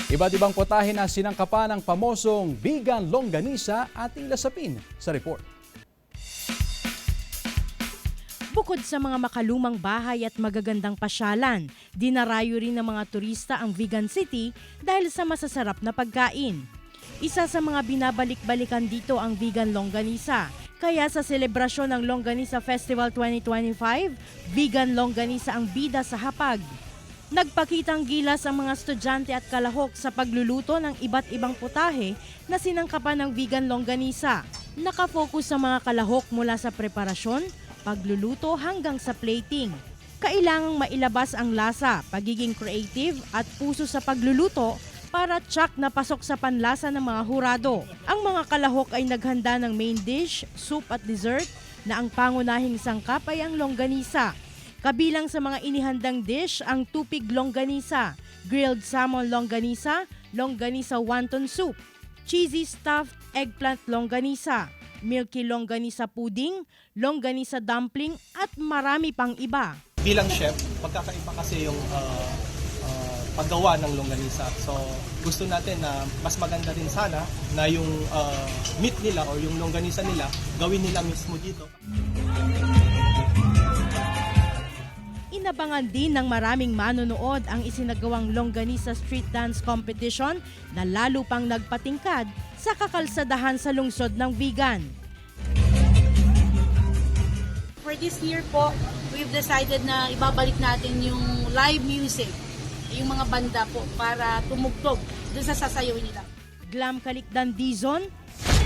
Iba't ibang putahe na sinangkapan ng pamosong vegan longganisa ating lasapin sa report. Bukod sa mga makalumang bahay at magagandang pasyalan, dinarayo rin ng mga turista ang Vegan City dahil sa masasarap na pagkain. Isa sa mga binabalik-balikan dito ang vegan longganisa. Kaya sa selebrasyon ng Longganisa Festival 2025, vegan longganisa ang bida sa hapag. Nagpakitang gilas ang mga estudyante at kalahok sa pagluluto ng iba't ibang putahe na sinangkapan ng vegan longganisa. Nakafocus sa mga kalahok mula sa preparasyon, pagluluto hanggang sa plating. Kailangang mailabas ang lasa, pagiging creative at puso sa pagluluto para tsak na pasok sa panlasa ng mga hurado. Ang mga kalahok ay naghanda ng main dish, soup at dessert na ang pangunahing sangkap ay ang longganisa. Kabilang sa mga inihandang dish ang tupig longganisa, grilled salmon longganisa, longganisa wonton soup, cheesy stuffed eggplant longganisa, milky longganisa pudding, longganisa dumpling at marami pang iba. Bilang chef, pagkakaiba kasi yung paggawa ng longganisa. So gusto natin na mas maganda rin sana na yung meat nila o yung longganisa nila gawin nila mismo dito. Inabangan din ng maraming manonood ang isinagawang Longganisa Street Dance Competition na lalo pang nagpatingkad sa kakalsadahan sa lungsod ng vegan. For this year po, we've decided na ibabalik natin yung live music, yung mga banda po para tumugtog dun sa sasayaw nila. Glam Kalikdan, Dizon,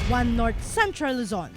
One North Central Luzon.